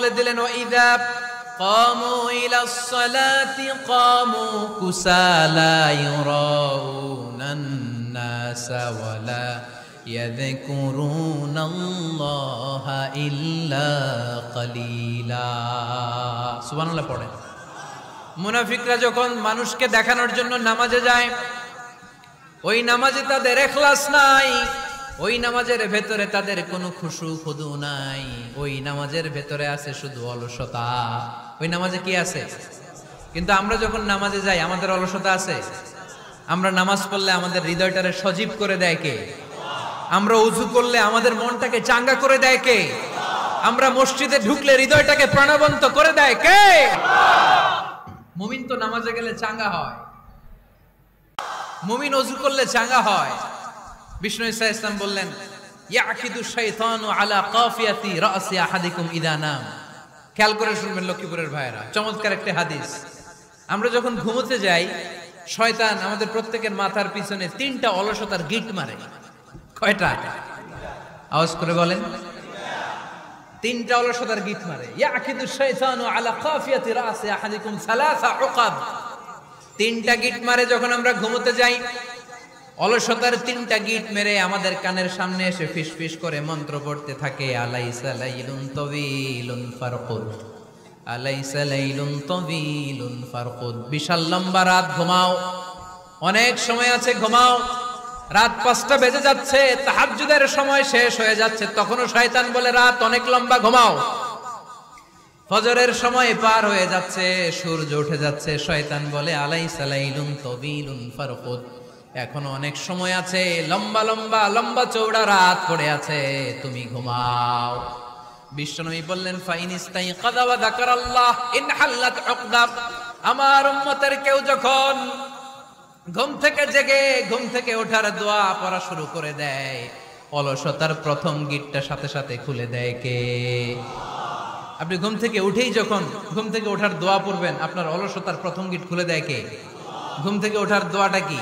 বলে দিলেন, ওয়াইদা কামু ইলাস সালাতি কামু কুসালা ইউরাউনান নাসা ওয়ালা ইয়াযকুরুনাল্লাহা ইল্লা কালিলা। সুবহানাল্লাহ পড়েন। মুনাফিকরা যখন মানুষকে দেখানোর জন্য নামাজে যায়, ওই নামাজে তাদের ইখলাস নাই, ওই নামাজের ভেতরে তাদের কোনো খুশু খুদু নাই, ওই নামাজের ভেতরে আছে শুধু অলসতা। ওই নামাজে কি আছে? কিন্তু আমরা যখন নামাজে যাই আমাদের অলসতা আছে? আমরা নামাজ পড়লে আমাদের হৃদয়টারে সজীব করে দেয় কে? আমরা ওযু করলে আমাদের মনটাকে চাঙ্গা করে দেয় কে? আমরা মসজিদে ঢুকলে হৃদয়টাকে প্রাণবন্ত করে দেয় কে? মুমিন তো নামাজে গেলে চাঙ্গা হয়, মুমিন ওযু করলে চাঙ্গা হয়। বিষ্ণু ঈসা ইসলাম বললেন, ইয়াকিদু শাইতানু আলা কাফিয়াতি রাসি আহাদিকুম ইদা নাম। খেয়াল করে শুনবেন লক্ষ্মীপুরের ভাইয়েরা, চমৎকার একটা হাদিস। আমরা যখন ঘুমোতে যাই, শয়তান আমাদের প্রত্যেকের মাথার পিছনে 3টা অলসতার গিট মারে। কয়টা? আওয়াজ করে বলেন। 3টা অলসতার গিট মারে। ইয়াকিদু শাইতানু আলা কাফিয়াতি রাসি আহাদিকুম সালাসা উকাব। 3টা গিট মারে যখন আমরা ঘুমোতে যাই। অলসতার 3টা গিট মেরে আমাদের কানের সামনে এসে ফিসফিস করে মন্ত্র পড়তে থাকে, আলাইসা লাইলুন তাওয়িলুন ফারকুদ, আলাইসা লাইলুন তাওয়িলুন ফারকুদ। বিশাল লম্বা রাত, ঘুমাও, অনেক সময় আছে, ঘুমাও। রাত 5টা বেজে যাচ্ছে, তাহাজ্জুদের সময় শেষ হয়ে যাচ্ছে, তখনও শয়তান বলে রাত অনেক লম্বা, ঘুমাও। ফজরের সময় পার হয়ে যাচ্ছে, সূর্য উঠে যাচ্ছে, শয়তান বলে আলাইসা লাইলুন তাওয়িলুন ফারকুদ, এখনো অনেক সময় আছে, লম্বা লম্বা লম্বা চৌড়া রাত পড়ে আছে, তুমি ঘুমাও। বিশ্বনবী বললেন, ফাইনিস্তাইকাযা ওয়া যাকারাল্লাহ ইনহাল্লাত উকদা। আমার উম্মতের কেউ যখন ঘুম থেকে জেগে ঘুম থেকে ওঠার দোয়া পড়া শুরু করে দেয়, অলসতার প্রথম গিটটা সাথে সাথে খুলে দেয় কে? আপনি ঘুম থেকে উঠেই যখন ঘুম থেকে ওঠার দোয়া পড়বেন, আপনার অলসতার প্রথম গিট খুলে দেয় কে? ঘুম থেকে ওঠার দোয়াটা কি?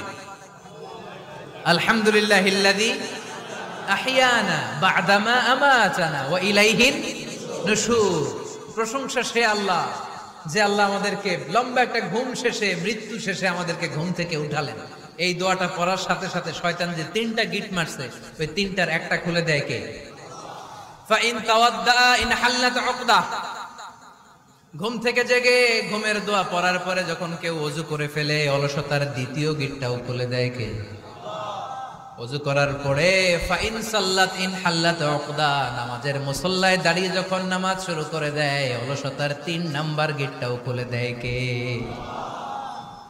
আলহামদুলিল্লাহিল্লাযী আহইয়ানা বা'দামা আমাতানা ওয়া ইলাইহিন নুশুর। প্রশংসা সে আল্লাহ, যে আল্লাহ আমাদেরকে লম্বা একটা ঘুম শেষে, মৃত্যু শেষে আমাদেরকে ঘুম থেকে উঠালেন। এই দোয়াটা পড়ার সাথে সাথে শয়তান যে 3টা গিট মারছে, ওই 3টার একটা খুলে দেয় কে? ফাইন তাওয়াদ্দা ইনহাল্লাত উকদা। ঘুম থেকে জেগে ঘুমের দোয়া পড়ার পরে যখন কেউ ওযু করে ফেলে, অলসতার দ্বিতীয় গিটটাও খুলে দেয় কে? ওযু করার পরে ফাইন সাল্লাত ইনহাল্লাত উকদা, নামাজের মুসল্লায় দাঁড়িয়ে যখন নামাজ শুরু করে দেয়, অলসতার 3 নাম্বার গিটটাও খুলে দেয় কে?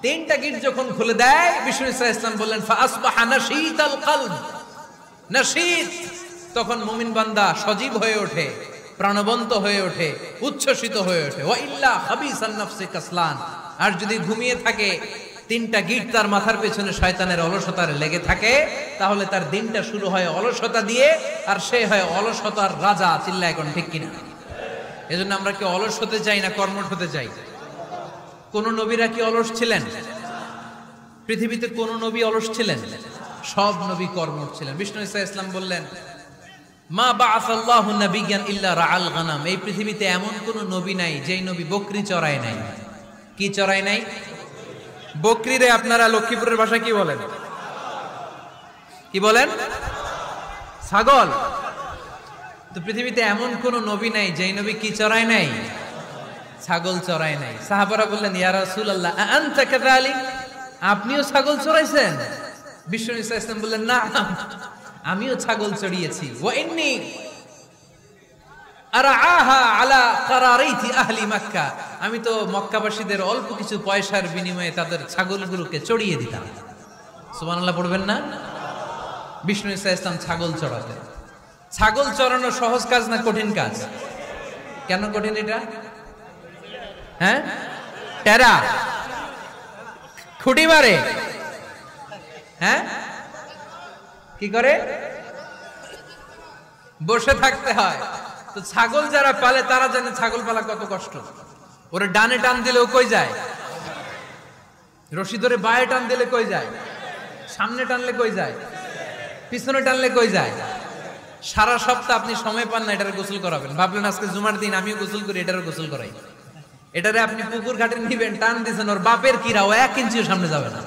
3টা গিট যখন খুলে দেয়, বিষ্ণু ঈসা ইসলাম বললেন, ফাআসবাহা নাশীতাল কলব। নাশীত, তখন মুমিন বান্দা সজীব হয়ে ওঠে, প্রাণবন্ত হয়ে ওঠে, উচ্ছ্বসিত হয়ে ওঠে। ওয়া ইল্লা খাবিসান নাফসি কাসলান। আর যদি ঘুমিয়ে থাকে, 3টা গিট তার মাথার পেছনে শয়তানের অলসতার লেগে থাকে, তাহলে তার দিনটা শুরু হয় অলসতা দিয়ে, আর সে হয় অলসতার রাজা। চিল্লায় এখন ঠিক কিনা? এজন্য আমরা কি অলস হতে চাই না কর্মঠ হতে চাই? কোন নবীরা কি অলস ছিলেন? পৃথিবীতে কোন নবী অলস ছিলেন? সব নবী কর্মঠ ছিলেন। বিষ্ণু ঈসা ইসলাম বললেন, মা বাআসাল্লাহু নাবিয়্যান ইল্লা রাআল গানাম। এই পৃথিবীতে এমন কোন নবী নাই যেই নবী বকরি চড়ায় নাই। কি চড়ায় নাই? বকরিরে আপনারা লক্ষ্মীপুরের ভাষায় কি বলেন? কি বলেন? ছাগল। তো পৃথিবীতে এমন কোন নবী নাই যেই নবী কি চড়ায় নাই? ছাগল চড়ায় নাই। সাহাবারা বললেন, ইয়া রাসূলুল্লাহ আনতা কাযালিক, আপনিও ছাগল চড়াইছেন? বিষ্ণু ঈসা ইসলাম বললেন, না, আমিও ছাগল চড়িয়েছি। ওয়া ইন্নী আরআহা আলা কারারাইতি আহলি মক্কা, আমি তো মক্কাবাসীদের অল্প কিছু পয়সার বিনিময়ে তাদের ছাগলগুলোকে চড়িয়ে দিতাম। সুবহানাল্লাহ পড়বেন না? বিষ্ণু ঈসা ইসলাম ছাগল চড়াতেন। ছাগল চড়ানো সহজ কাজ না কঠিন কাজ? কেন কঠিন এটা? হ্যাঁ, টেরা, খুঁটি মারে। হ্যাঁ, কি করে? বসে থাকতে হয়। তো ছাগল যারা পালে তারা জানে ছাগল পালা কত কষ্ট। ওরে ডানে টান দিলেও কই যায়, রশি ধরে বায়ে টান দিলে কই যায়, সামনে টানলে কই যায়, পিছনে টানলে কই যায়। সারা সপ্তাহ আপনি সময় পান না এটার গোসল করাবেন, ভাবলেন আজকে জুমার দিন আমিও গোসল করি, এটারও গোসল করাই। এটারে আপনি পুকুর ঘাটে নিবেন, টান দিয়েছেন, ওর বাপের কিরা ও 1 ইঞ্চিও সামনে যাবে না,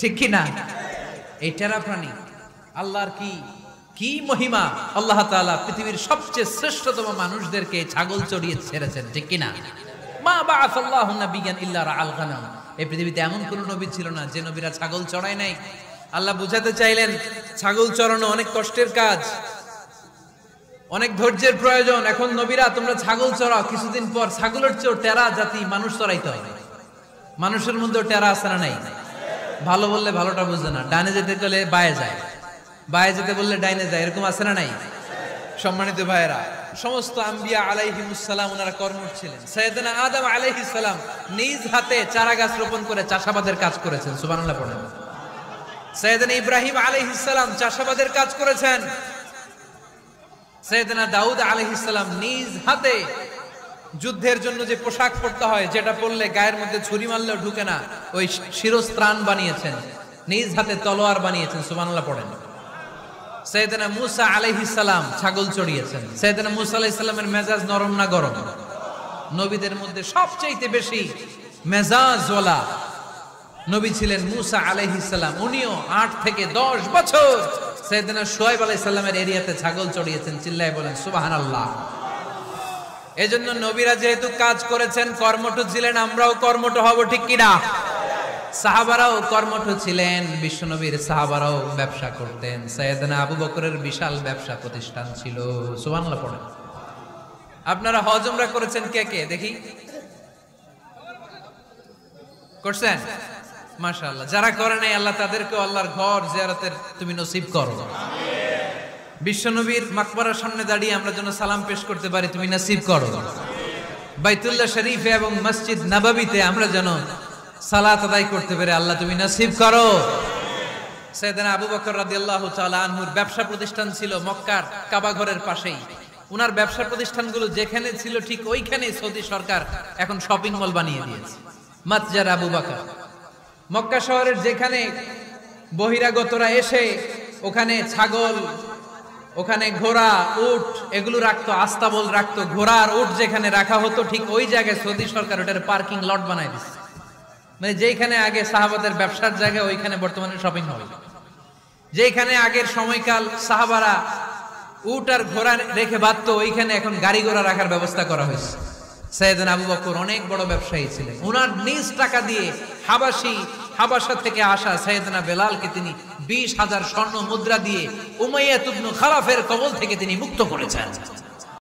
ঠিক কি না? এই টেরা প্রাণী আল্লাহর কি মহিমা। আল্লাহ তাআলা পৃথিবীর সবচেয়ে শ্রেষ্ঠতম মানুষদেরকে ছাগল চড়িয়ে ছেড়েছেন, ঠিক কি না? মা বাআসাল্লাহু নাবিয়ান ইল্লা রাআল গানাম। এই পৃথিবীতে এমন কোন নবী ছিল না যে নবীরা ছাগল চড়ায় নাই। আল্লাহ বুঝাতে চাইলেন ছাগল চড়ানো অনেক কষ্টের কাজ, অনেক ধৈর্যের প্রয়োজন। এখন নবীরা তোমরা ছাগল চড়াও, কিছুদিন পর ছাগলের চেয়েও টেরা জাতি মানুষ চড়াইতে হবে। মানুষের মধ্যেও টেরা আছে না নাই? ভালো বললে ভালোটা বুঝে না, ডানে যেতে গেলে বায়ে যায়, বায়ে যেতে বললে ডাইনে যায়, এরকম আছে না নাই? সম্মানিত ভাইয়েরা, সমস্ত আম্বিয়া আলাইহিমুস সালাম ওনারা কর্মঠ ছিলেন। সাইয়েদনা আদম আলাইহিস সালাম নিজ হাতে চারা গাছ রোপণ করে চাষাবাদের কাজ করেছেন, সুবহানাল্লাহ পড়েন। সাইয়েদনা ইব্রাহিম আলাইহিস সালাম চাষাবাদের কাজ করেছেন। সাইয়েদনা দাউদ আলাইহিস সালাম নিজ হাতে যুদ্ধের জন্য যে পোশাক পরতে হয়, যেটা পরলে গায়ের মধ্যে ছুরি মারলেও ঢুকে না, ওই শিরস্ত্রাণ বানিয়েছেন, নিজ হাতে তলোয়ার বানিয়েছেন, সুবহানাল্লাহ পড়েন। সাইয়েদনা মূসা আলাইহিস সালাম ছাগল চড়িয়েছেন। সাইয়েদনা মূসা আলাইহিস সালামের মেজাজ নরম না গরম? নবীদের মধ্যে সবচেয়ে বেশি মেজাজওয়ালা নবী ছিলেন মূসা আলাইহিস সালাম। উনিও 8 থেকে 10 বছর সাইয়েদনা শুআয়ব আলাইহিস সালামের এরিয়াতে ছাগল চড়িয়েছেন। চিল্লায়ে বলেন সুবহানাল্লাহ। এজন্য নবীরা যেহেতু কাজ করেছেন, কর্মঠ ছিলেন, আমরাও কর্মঠ হব, ঠিক কি না? সাহাবারাও কর্মঠ ছিলেন, বিশ্বনবীর সাহাবারাও ব্যবসা করতেন। সাইয়েদনা আবু বকরের বিশাল ব্যবসা প্রতিষ্ঠান ছিল, সুবহানাল্লাহ পড়েন। আপনারা হজ উমরা করেছেন কে কে দেখি? করছেন? মাশাআল্লাহ। যারা করে নাই আল্লাহ তাদেরকে আল্লাহর ঘর জিয়ারতের তুমি নসিব করো। বিশ্বনবীর মাকবারার সামনে দাঁড়িয়ে আমরা যেন সালাম পেশ করতে পারি, তুমি নসিব করো। বাইতুল্লাহ শরীফে এবং মসজিদ নববীতে আমরা যেন সালাত আদায় করতে পারে, আল্লাহ তুমি নসিব করো। সাইয়েদনা আবু বকর রাদিয়াল্লাহু তাআলা আনহুর ব্যবসা প্রতিষ্ঠান ছিল মক্কার কাবা ঘরের পাশেই। উনার ব্যবসা প্রতিষ্ঠানগুলো যেখানে ছিল ঠিক ওইখানে সৌদি সরকার এখন শপিং মল বানিয়ে দিয়েছে, মাতজার আবু বকর। মক্কা শহরের যেখানে বহিরাগতরা এসে ওখানে ছাগল, ওখানে ঘোড়া, উট এগুলো রাখতো, আস্তাবল রাখতো, ঘোড়া আর উট যেখানে রাখা হতো ঠিক ওই জায়গায় সৌদি সরকার ওটার পার্কিং লট বানায় দিচ্ছে। মানে যেখানে আগে সাহাবাদের ব্যবসার জায়গা, ওইখানে বর্তমানে শপিং মল। যেখানে আগের সময়কাল সাহাবারা উট আর ঘোড়া রেখে বাঁধতো, ওইখানে এখন গাড়ি ঘোড়া রাখার ব্যবস্থা করা হয়েছে। সাইয়েদনা আবু বকর অনেক বড় ব্যবসায়ী ছিলেন। উনার নিজ টাকা দিয়ে হাবাসা থেকে আসা সাইয়েদনা বেলালকে তিনি 20,000 স্বর্ণ মুদ্রা দিয়ে উমাইয়া ইবনে খালাফের কবল থেকে তিনি মুক্ত করেছেন।